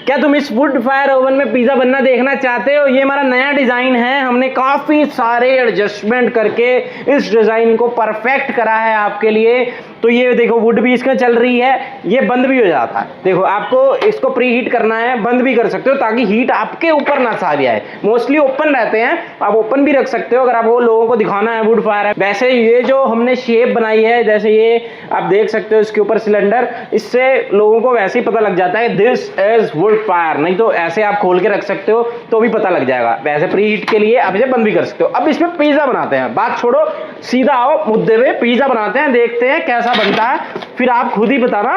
क्या तुम इस वुड फायर ओवन में पिज्जा बनना देखना चाहते हो? ये हमारा नया डिजाइन है, हमने काफी सारे एडजस्टमेंट करके इस डिजाइन को परफेक्ट करा है आपके लिए। तो ये देखो वुड भी इसमें चल रही है, ये बंद भी हो जाता है। देखो आपको इसको प्री हीट करना है, बंद भी कर सकते हो ताकि हीट आपके ऊपर ना सारी आए। मोस्टली ओपन रहते हैं, आप ओपन भी रख सकते हो अगर आपको लोगों को दिखाना है वुड फायर है। वैसे ये जो हमने शेप बनाई है, जैसे ये आप देख सकते हो इसके ऊपर सिलेंडर, इससे लोगों को वैसे ही पता लग जाता है दिस इज वुड फायर। नहीं तो ऐसे आप खोल के रख सकते हो तो भी पता लग जाएगा। वैसे प्री हीट के लिए आप इसे बंद भी कर सकते हो। अब इसमें पिज्जा बनाते हैं, बात छोड़ो, सीधा आओ मुद्दे पे। पिज्जा बनाते हैं, देखते हैं कैसा बनता है, फिर आप खुद ही बताना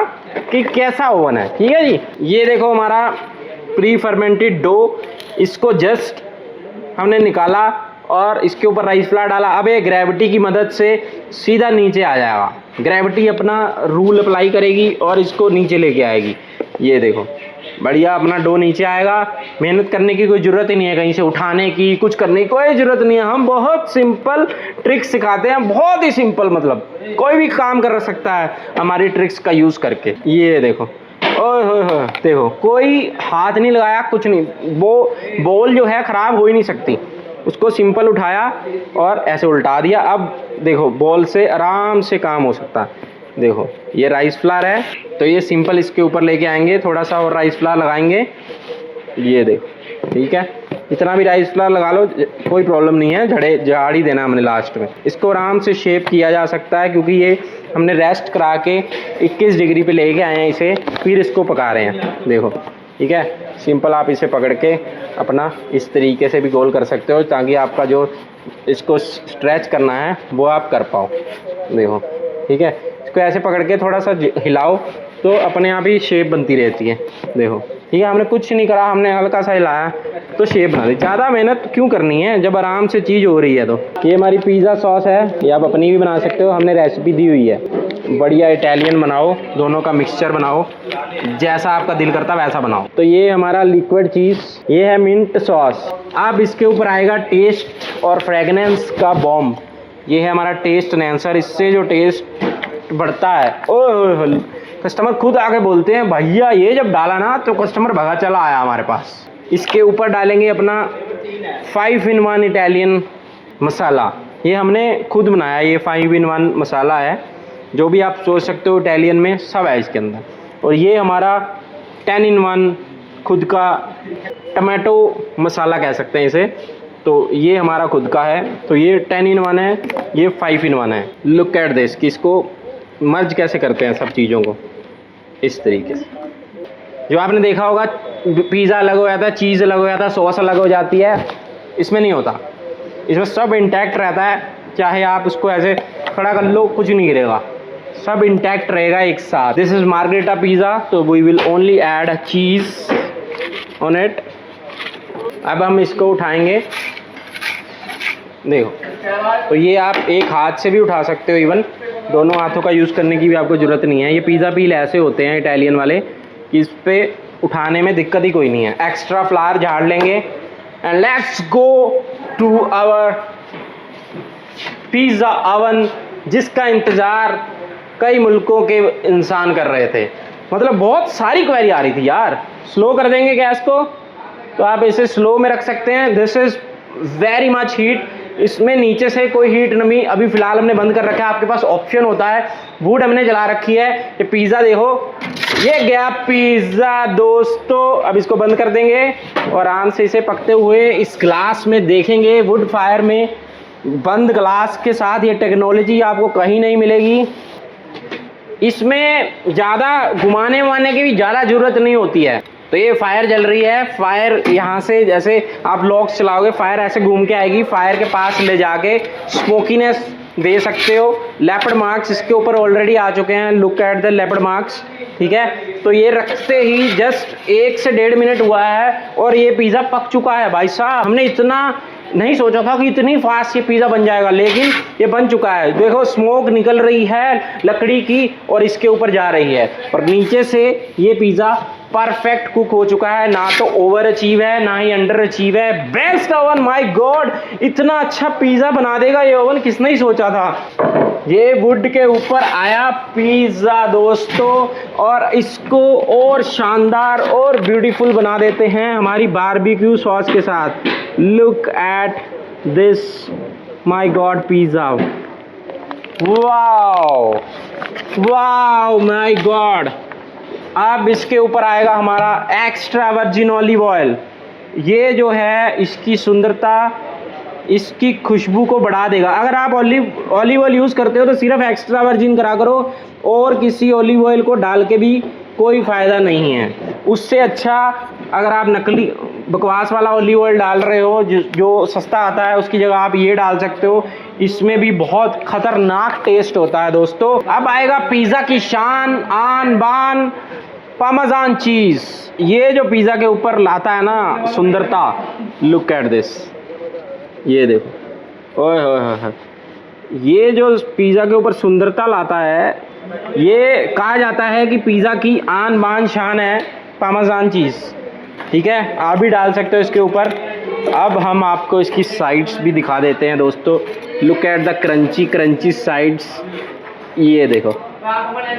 कि कैसा ओवन है। ठीक है जी। ये देखो हमारा प्री फर्मेंटेड डो, इसको जस्ट हमने निकाला और इसके ऊपर राइस फ्लावर डाला। अब ये ग्रेविटी की मदद से सीधा नीचे आ जाएगा। ग्रेविटी अपना रूल अप्लाई करेगी और इसको नीचे लेके आएगी। ये देखो बढ़िया अपना डो नीचे आएगा। मेहनत करने की कोई ज़रूरत ही नहीं है, कहीं से उठाने की, कुछ करने की कोई ज़रूरत नहीं है। हम बहुत सिंपल ट्रिक्स सिखाते हैं, बहुत ही सिंपल, मतलब कोई भी काम कर सकता है हमारी ट्रिक्स का यूज़ करके। ये देखो, ओह हो, देखो कोई हाथ नहीं लगाया, कुछ नहीं। वो बॉल जो है ख़राब हो ही नहीं सकती। उसको सिंपल उठाया और ऐसे उल्टा दिया। अब देखो बॉल से आराम से काम हो सकता है। देखो ये राइस फ्लावर है, तो ये सिंपल इसके ऊपर लेके आएंगे, थोड़ा सा और राइस फ्लावर लगाएंगे। ये देखो, ठीक है, इतना भी राइस फ्लावर लगा लो, कोई प्रॉब्लम नहीं है। झाड़ ही देना हमने लास्ट में। इसको आराम से शेप किया जा सकता है क्योंकि ये हमने रेस्ट करा के 21 डिग्री पे लेके आए हैं इसे, फिर इसको पका रहे हैं। देखो ठीक है, सिंपल आप इसे पकड़ के अपना इस तरीके से भी गोल कर सकते हो ताकि आपका जो इसको स्ट्रेच करना है वो आप कर पाओ। देखो ठीक है, इसको ऐसे पकड़ के थोड़ा सा हिलाओ तो अपने आप ही शेप बनती रहती है। देखो ठीक है, हमने कुछ नहीं करा, हमने हल्का सा हिलाया तो शेप बना दी। ज़्यादा मेहनत क्यों करनी है जब आराम से चीज़ हो रही है। तो ये हमारी पिज़्ज़ा सॉस है, ये आप अपनी भी बना सकते हो, हमने रेसिपी दी हुई है। बढ़िया इटालियन बनाओ, दोनों का मिक्सचर बनाओ, जैसा आपका दिल करता वैसा बनाओ। तो ये हमारा लिक्विड चीज़, ये है मिंट सॉस। अब इसके ऊपर आएगा टेस्ट और फ्रेगनेंस का बॉम्ब। ये है हमारा टेस्ट एनहांसर, इससे जो टेस्ट बढ़ता है। ओह, कस्टमर खुद आके बोलते हैं भैया ये जब डाला ना तो कस्टमर भगा चला आया हमारे पास। इसके ऊपर डालेंगे अपना 5 in 1 इटालियन मसाला। ये हमने खुद बनाया, ये 5 in 1 मसाला है। जो भी आप सोच सकते हो इटालियन में सब है इसके अंदर। और ये हमारा 10 in 1 खुद का टमाटो मसाला कह सकते हैं इसे। तो ये हमारा खुद का है, तो ये 10 in 1 है, ये 5 in 1 है। लुक एट दिस, कि इसको मर्ज कैसे करते हैं सब चीज़ों को इस तरीके से। जो आपने देखा होगा पिज़्ज़ा अलग हो जाता है, चीज़ अलग हो जाता है, सॉस अलग हो जाती है, इसमें नहीं होता। इसमें सब इंटैक्ट रहता है, चाहे आप उसको ऐसे खड़ा कर लो कुछ नहीं गिरेगा, सब इंटैक्ट रहेगा एक साथ। दिस इज़ मार्गरेटा पिज़्ज़ा, तो we will only add cheese on it. अब हम इसको उठाएंगे, देखो तो ये आप एक हाथ से भी उठा सकते हो, इवन दोनों हाथों का यूज़ करने की भी आपको ज़रूरत नहीं है। ये पिज़्ज़ा पील ऐसे होते हैं इटालियन वाले कि इस पर उठाने में दिक्कत ही कोई नहीं है। एक्स्ट्रा फ्लावर झाड़ लेंगे and let's go to our pizza oven, जिसका इंतज़ार कई मुल्कों के इंसान कर रहे थे। मतलब बहुत सारी क्वेरी आ रही थी यार। स्लो कर देंगे गैस को, तो आप इसे स्लो में रख सकते हैं। This is very much heat, इसमें नीचे से कोई हीट नहीं। अभी फ़िलहाल हमने बंद कर रखा है, आपके पास ऑप्शन होता है। वुड हमने जला रखी है। ये पिज़्ज़ा देखो, ये गया पिज़्ज़ा दोस्तों। अब इसको बंद कर देंगे और आराम से इसे पकते हुए इस ग्लास में देखेंगे, वुड फायर में बंद ग्लास के साथ। ये टेक्नोलॉजी आपको कहीं नहीं मिलेगी। इसमें ज़्यादा घुमाने वुमाने की भी ज़्यादा ज़रूरत नहीं होती है। तो ये फायर जल रही है, फायर यहाँ से जैसे आप लॉक्स चलाओगे फायर ऐसे घूम के आएगी। फायर के पास ले जाके स्मोकीनेस दे सकते हो। लेपर्ड मार्क्स इसके ऊपर ऑलरेडी आ चुके हैं, look at the leopard marks. ठीक है, तो ये रखते ही जस्ट 1 से 1.5 मिनट हुआ है और ये पिज़्ज़ा पक चुका है भाई साहब। हमने इतना नहीं सोचा था कि इतनी फास्ट ये पिज़्ज़ा बन जाएगा, लेकिन ये बन चुका है। देखो स्मोक निकल रही है लकड़ी की और इसके ऊपर जा रही है और नीचे से ये पिज़्ज़ा परफेक्ट कुक हो चुका है, ना तो ओवर अचीव है ना ही अंडर अचीव है। बेस्ट ओवन, माय गॉड, इतना अच्छा पिज्जा बना देगा ये ओवन, किसने ही सोचा था। ये वुड के ऊपर आया पिज्जा दोस्तों, और इसको और शानदार और ब्यूटीफुल बना देते हैं हमारी बारबेक्यू सॉस के साथ। Look at this, my God, pizza, wow wow my God. अब इसके ऊपर आएगा हमारा एक्स्ट्रा वर्जिन ऑलिव ऑयल। ये जो है इसकी सुंदरता, इसकी खुशबू को बढ़ा देगा। अगर आप ऑलिव ऑयल यूज़ करते हो तो सिर्फ एक्स्ट्रा वर्जिन करा करो, और किसी ऑलिव ऑयल को डाल के भी कोई फ़ायदा नहीं है। उससे अच्छा अगर आप नकली बकवास वाला ऑलिव ऑयल डाल रहे हो जो सस्ता आता है, उसकी जगह आप ये डाल सकते हो। इसमें भी बहुत खतरनाक टेस्ट होता है दोस्तों। अब आएगा पिज़्ज़ा की शान, आन बान, पार्मेजान चीज़। ये जो पिज़्ज़ा के ऊपर लाता है ना सुंदरता, लुक एट दिस, ये देखो, ओए होए होए, ये जो पिज़्ज़ा के ऊपर सुंदरता लाता है, ये कहा जाता है कि पिज़्ज़ा की आन बान शान है पार्मेजान चीज़। ठीक है, आप भी डाल सकते हो इसके ऊपर। अब हम आपको इसकी साइड्स भी दिखा देते हैं दोस्तों। Look at the crunchy crunchy sides, ये देखो।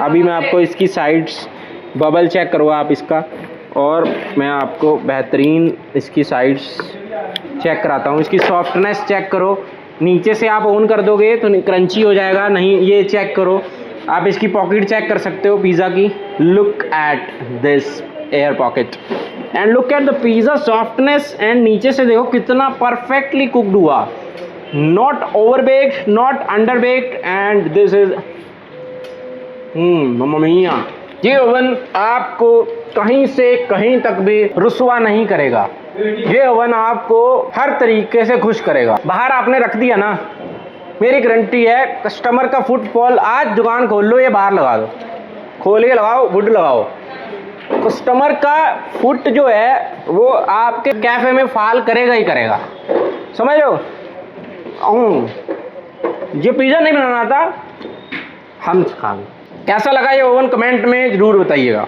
अभी मैं आपको इसकी साइड्स, बबल चेक करो आप इसका, और मैं आपको बेहतरीन इसकी साइड्स चेक कराता हूँ। इसकी सॉफ्टनेस चेक करो, नीचे से आप ऑन कर दोगे तो क्रंची हो जाएगा, नहीं ये चेक करो। आप इसकी पॉकेट चेक कर सकते हो पिज़्ज़ा की। Look at this air pocket and look at the pizza softness, and नीचे से देखो कितना परफेक्टली कुकड हुआ, not over baked not under baked, and this is mamma mia. ये ओवन आपको कहीं से कहीं तक भी रुसवा नहीं करेगा। ये ओवन आपको हर तरीके से खुश करेगा। बाहर आपने रख दिया ना, मेरी गारंटी है कस्टमर का फुटफॉल, आज दुकान खोल लो, ये बाहर लगा दो, खोल के लगाओ, वुड लगाओ, कस्टमर का फुट जो है वो आपके कैफे में फाल करेगा ही करेगा, समझ लो। ये पिज़्ज़ा नहीं बनाना था, हम सिखाएंगे। कैसा लगा ये ओवन कमेंट में ज़रूर बताइएगा।